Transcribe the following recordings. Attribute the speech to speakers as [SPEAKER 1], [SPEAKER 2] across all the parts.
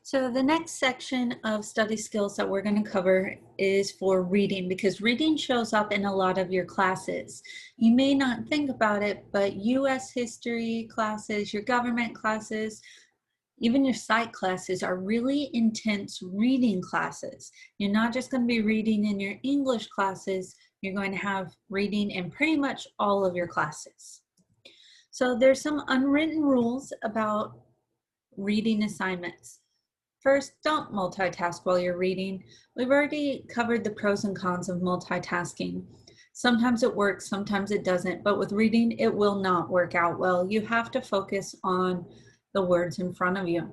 [SPEAKER 1] So the next section of study skills that we're going to cover is for reading, because reading shows up in a lot of your classes. You may not think about it, but US history classes, your government classes, even your psych classes are really intense reading classes. You're not just going to be reading in your English classes, you're going to have reading in pretty much all of your classes. So there's some unwritten rules about reading assignments. First, don't multitask while you're reading. We've already covered the pros and cons of multitasking. Sometimes it works, sometimes it doesn't, but with reading, it will not work out well. You have to focus on the words in front of you.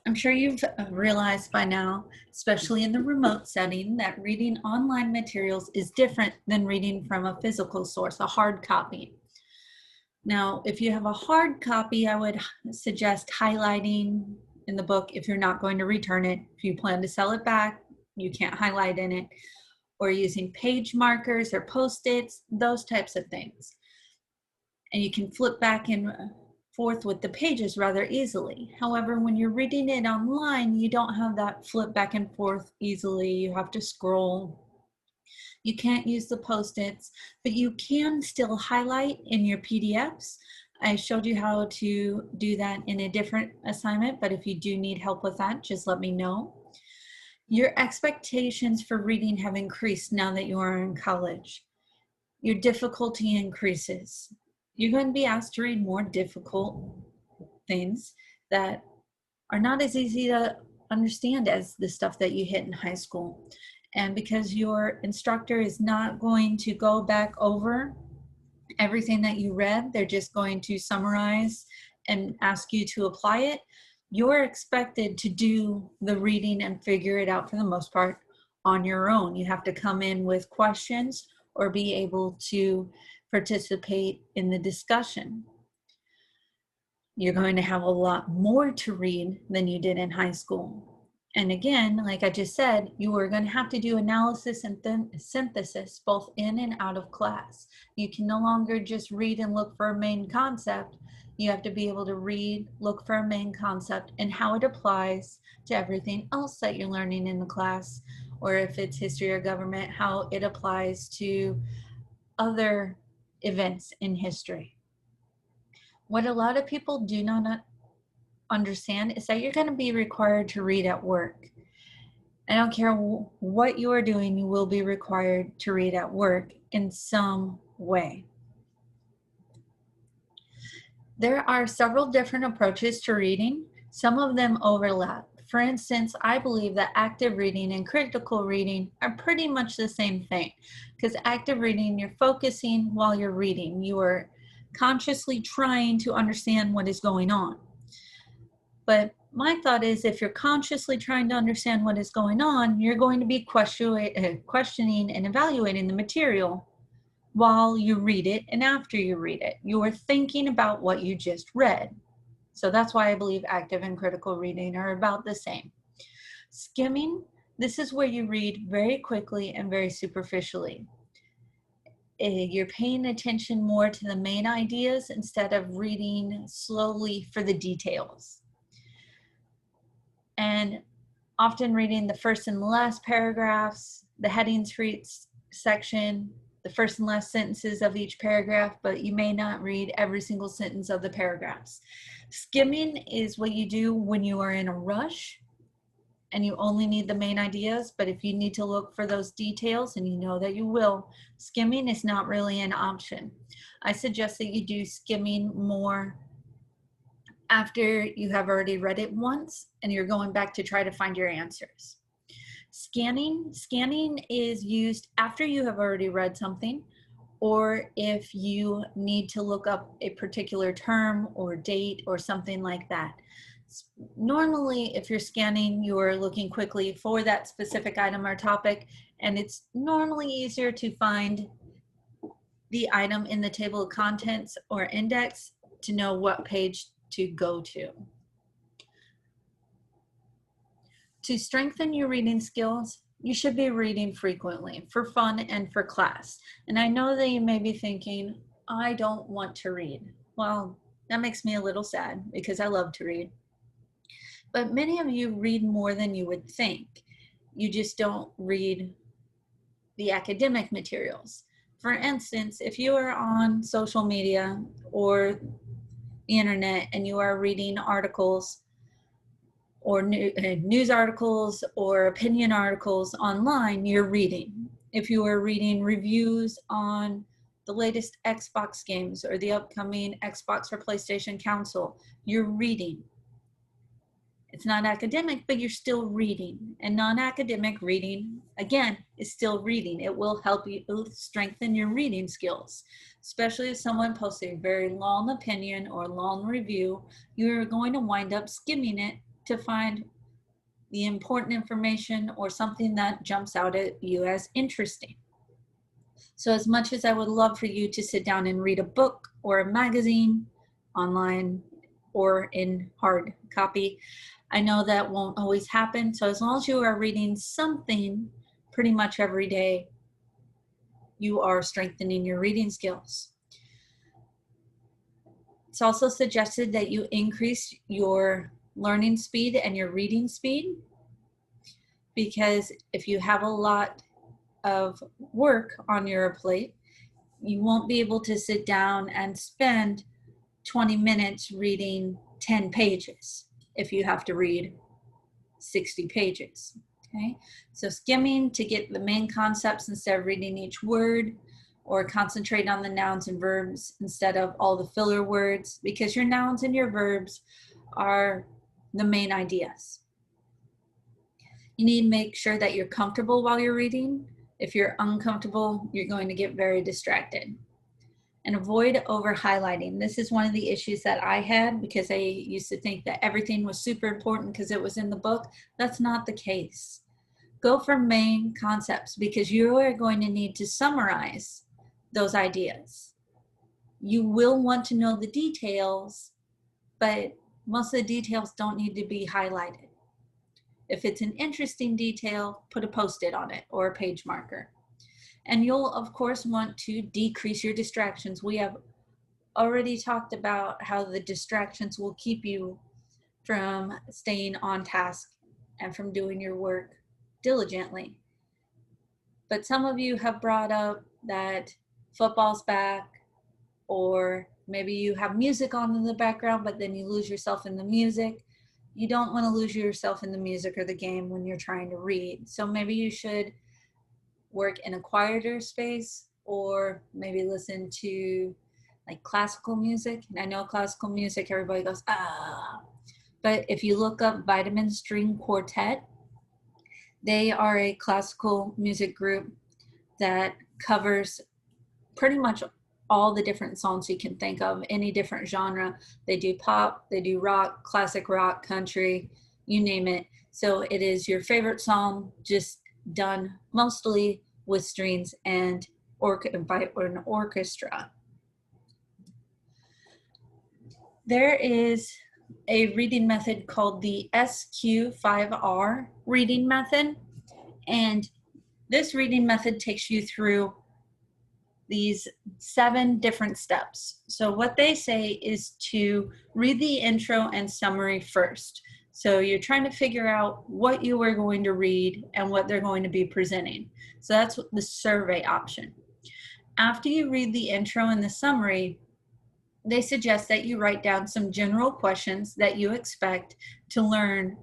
[SPEAKER 1] I'm sure you've realized by now, especially in the remote setting, that reading online materials is different than reading from a physical source, a hard copy. Now, if you have a hard copy, I would suggest highlighting in the book if you're not going to return it. If you plan to sell it back, you can't highlight in it, or using page markers or Post-its, those types of things. And you can flip back and forth with the pages rather easily. However, when you're reading it online, you don't have that flip back and forth easily. You have to scroll. You can't use the Post-its, but you can still highlight in your PDFs. I showed you how to do that in a different assignment, but if you do need help with that, just let me know. Your expectations for reading have increased now that you are in college. Your difficulty increases. You're going to be asked to read more difficult things that are not as easy to understand as the stuff that you hit in high school. And because your instructor is not going to go back over everything that you read, they're just going to summarize and ask you to apply it, you're expected to do the reading and figure it out for the most part on your own. You have to come in with questions or be able to participate in the discussion. You're going to have a lot more to read than you did in high school. And again, like I just said, you are going to have to do analysis and synthesis both in and out of class. You can no longer just read and look for a main concept. You have to be able to read, look for a main concept, and how it applies to everything else that you're learning in the class, or if it's history or government, how it applies to other events in history. What a lot of people do not understand is that you're going to be required to read at work. I don't care what you are doing, you will be required to read at work in some way. There are several different approaches to reading. Some of them overlap. For instance, I believe that active reading and critical reading are pretty much the same thing, because active reading, you're focusing while you're reading. You are consciously trying to understand what is going on. But my thought is, if you're consciously trying to understand what is going on, you're going to be questioning and evaluating the material while you read it and after you read it. You are thinking about what you just read. So that's why I believe active and critical reading are about the same. Skimming, this is where you read very quickly and very superficially. You're paying attention more to the main ideas instead of reading slowly for the details. And often reading the first and last paragraphs, the headings for each section, the first and last sentences of each paragraph, but you may not read every single sentence of the paragraphs. Skimming is what you do when you are in a rush and you only need the main ideas, but if you need to look for those details, and you know that you will, skimming is not really an option. I suggest that you do skimming more after you have already read it once and you're going back to try to find your answers. Scanning is used after you have already read something, or if you need to look up a particular term or date or something like that. Normally, if you're scanning, you're looking quickly for that specific item or topic, and it's normally easier to find the item in the table of contents or index to know what page to go to. To strengthen your reading skills, you should be reading frequently for fun and for class. And I know that you may be thinking, I don't want to read. Well, that makes me a little sad because I love to read. But many of you read more than you would think. You just don't read the academic materials. For instance, if you are on social media or the internet and you are reading articles or news articles or opinion articles online, you're reading. If you are reading reviews on the latest Xbox games or the upcoming Xbox or PlayStation console, you're reading. It's not academic, but you're still reading. And non-academic reading, again, is still reading. It will help you strengthen your reading skills, especially if someone posts a very long opinion or long review. You're going to wind up skimming it to find the important information or something that jumps out at you as interesting. So as much as I would love for you to sit down and read a book or a magazine online or in hard copy, I know that won't always happen. So as long as you are reading something pretty much every day, you are strengthening your reading skills. It's also suggested that you increase your learning speed and your reading speed, because if you have a lot of work on your plate, you won't be able to sit down and spend 20 minutes reading 10 pages if you have to read 60 pages. Okay, so skimming to get the main concepts instead of reading each word, or concentrate on the nouns and verbs instead of all the filler words, because your nouns and your verbs are the main ideas. You need to make sure that you're comfortable while you're reading. If you're uncomfortable, you're going to get very distracted. And avoid over highlighting. This is one of the issues that I had, because I used to think that everything was super important because it was in the book. That's not the case. Go for main concepts, because you are going to need to summarize those ideas. You will want to know the details, but most of the details don't need to be highlighted. If it's an interesting detail, put a Post-it on it or a page marker. And you'll, of course, want to decrease your distractions. We have already talked about how the distractions will keep you from staying on task and from doing your work diligently. But some of you have brought up that football's back, or maybe you have music on in the background, but then you lose yourself in the music. You don't want to lose yourself in the music or the game when you're trying to read. So maybe you should work in a quieter space, or maybe listen to like classical music. And I know classical music, everybody goes, ah. But if you look up Vitamin String Quartet, they are a classical music group that covers pretty much all the different songs you can think of, any different genre. They do pop, they do rock, classic rock, country, you name it. So it is your favorite song, just done mostly with strings and by an orchestra. There is a reading method called the SQ5R reading method, and this reading method takes you through these 7 different steps. So what they say is to read the intro and summary first. So you're trying to figure out what you are going to read and what they're going to be presenting. So that's the survey option. After you read the intro and the summary, they suggest that you write down some general questions that you expect to learn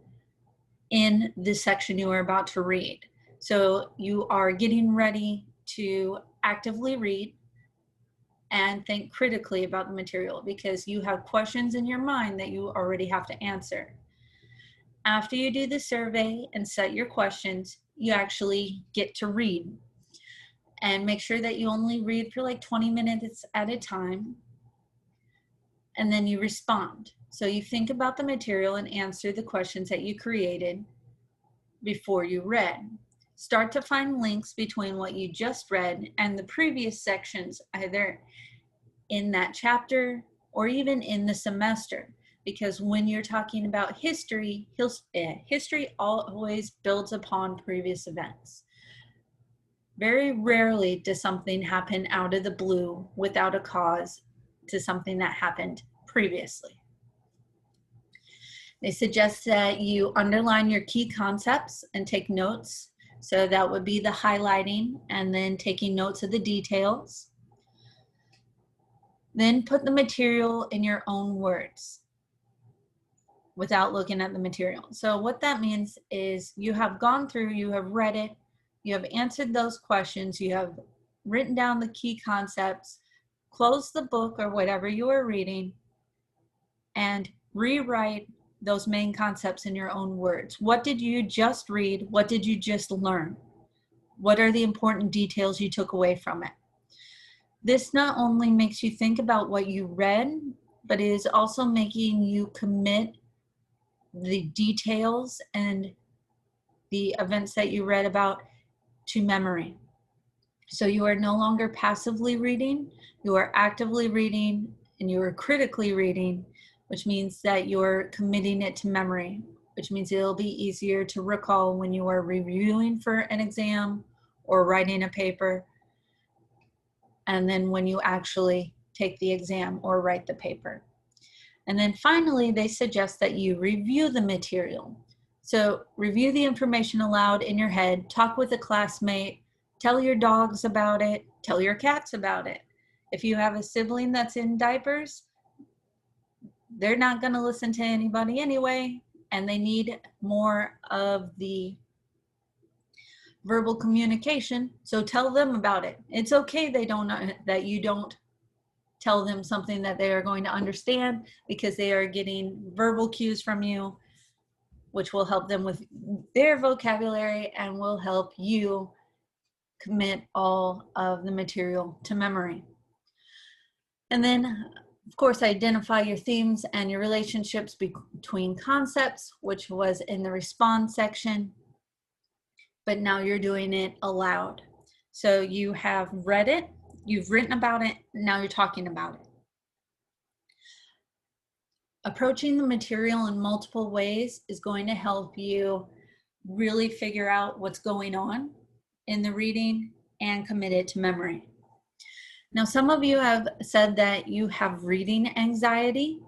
[SPEAKER 1] in this section you are about to read. So you are getting ready to actively read and think critically about the material, because you have questions in your mind that you already have to answer. After you do the survey and set your questions, you actually get to read. And make sure that you only read for like 20 minutes at a time. And then you respond. So you think about the material and answer the questions that you created before you read. Start to find links between what you just read and the previous sections, either in that chapter or even in the semester. Because when you're talking about history, history always builds upon previous events. Very rarely does something happen out of the blue without a cause to something that happened previously. They suggest that you underline your key concepts and take notes. So that would be the highlighting and then taking notes of the details. Then put the material in your own words without looking at the material. So what that means is you have gone through, you have read it, you have answered those questions, you have written down the key concepts, close the book or whatever you are reading, and rewrite those main concepts in your own words. What did you just read? What did you just learn? What are the important details you took away from it? This not only makes you think about what you read, but it is also making you commit the details and the events that you read about to memory. So you are no longer passively reading, you are actively reading, and you are critically reading, which means that you're committing it to memory, which means it'll be easier to recall when you are reviewing for an exam or writing a paper, and then when you actually take the exam or write the paper. And then finally, they suggest that you review the material. So review the information aloud in your head, talk with a classmate, tell your dogs about it, tell your cats about it. If you have a sibling that's in diapers, they're not going to listen to anybody anyway, and they need more of the verbal communication. So tell them about it. It's okay that you don't tell them something that they are going to understand, because they are getting verbal cues from you, which will help them with their vocabulary and will help you commit all of the material to memory. And then, of course, identify your themes and your relationships between concepts, which was in the response section, but now you're doing it aloud. So you have read it, you've written about it, now you're talking about it. Approaching the material in multiple ways is going to help you really figure out what's going on in the reading and commit it to memory. Now, some of you have said that you have reading anxiety,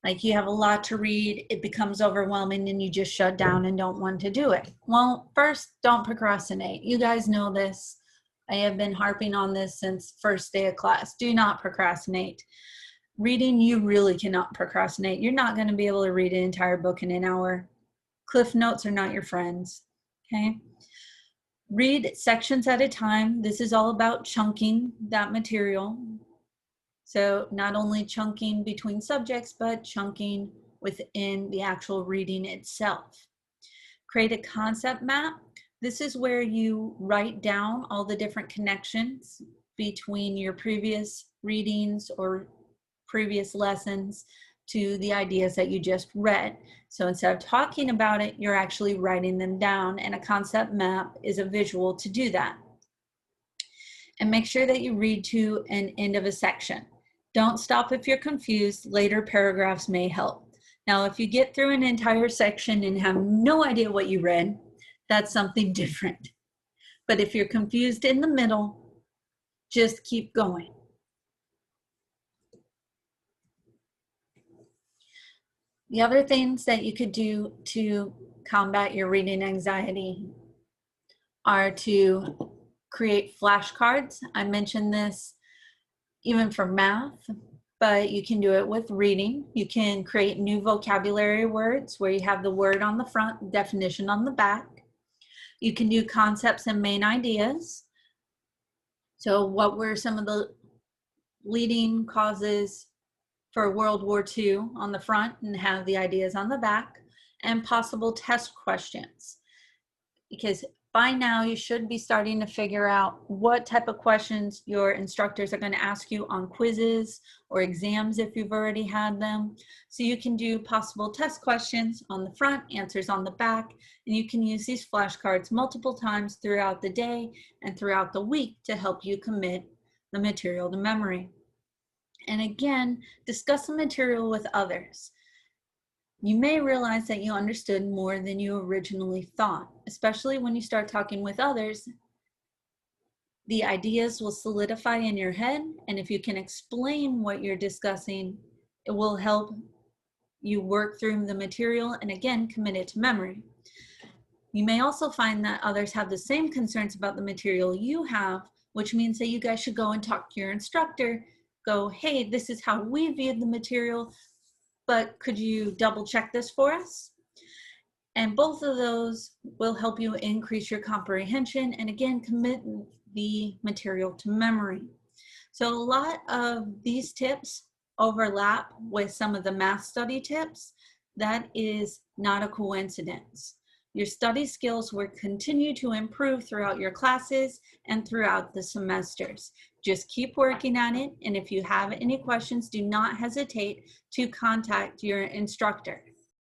[SPEAKER 1] like you have a lot to read, it becomes overwhelming and you just shut down and don't want to do it. Well, first, don't procrastinate. You guys know this. I have been harping on this since first day of class. Do not procrastinate. Reading, you really cannot procrastinate. You're not going to be able to read an entire book in an hour. Cliff notes are not your friends, okay? Read sections at a time. This is all about chunking that material. So not only chunking between subjects, but chunking within the actual reading itself. Create a concept map. This is where you write down all the different connections between your previous readings or previous lessons to the ideas that you just read. So instead of talking about it, you're actually writing them down, and a concept map is a visual to do that. And make sure that you read to an end of a section. Don't stop if you're confused. Later paragraphs may help. Now, if you get through an entire section and have no idea what you read, that's something different. But if you're confused in the middle, just keep going. The other things that you could do to combat your reading anxiety are to create flashcards. I mentioned this even for math, but you can do it with reading. You can create new vocabulary words where you have the word on the front, definition on the back. You can do concepts and main ideas. So what were some of the leading causes for World War II on the front, and have the ideas on the back, and possible test questions. Because by now you should be starting to figure out what type of questions your instructors are going to ask you on quizzes or exams if you've already had them. So you can do possible test questions on the front, answers on the back, and you can use these flashcards multiple times throughout the day and throughout the week to help you commit the material to memory. And again, discuss the material with others. You may realize that you understood more than you originally thought, especially when you start talking with others. The ideas will solidify in your head, and if you can explain what you're discussing, it will help you work through the material and again, commit it to memory. You may also find that others have the same concerns about the material you have, which means that you guys should go and talk to your instructor, go, hey, this is how we viewed the material, but could you double check this for us? And both of those will help you increase your comprehension and again, commit the material to memory. So a lot of these tips overlap with some of the math study tips. That is not a coincidence. Your study skills will continue to improve throughout your classes and throughout the semesters. Just keep working on it, and if you have any questions, do not hesitate to contact your instructor.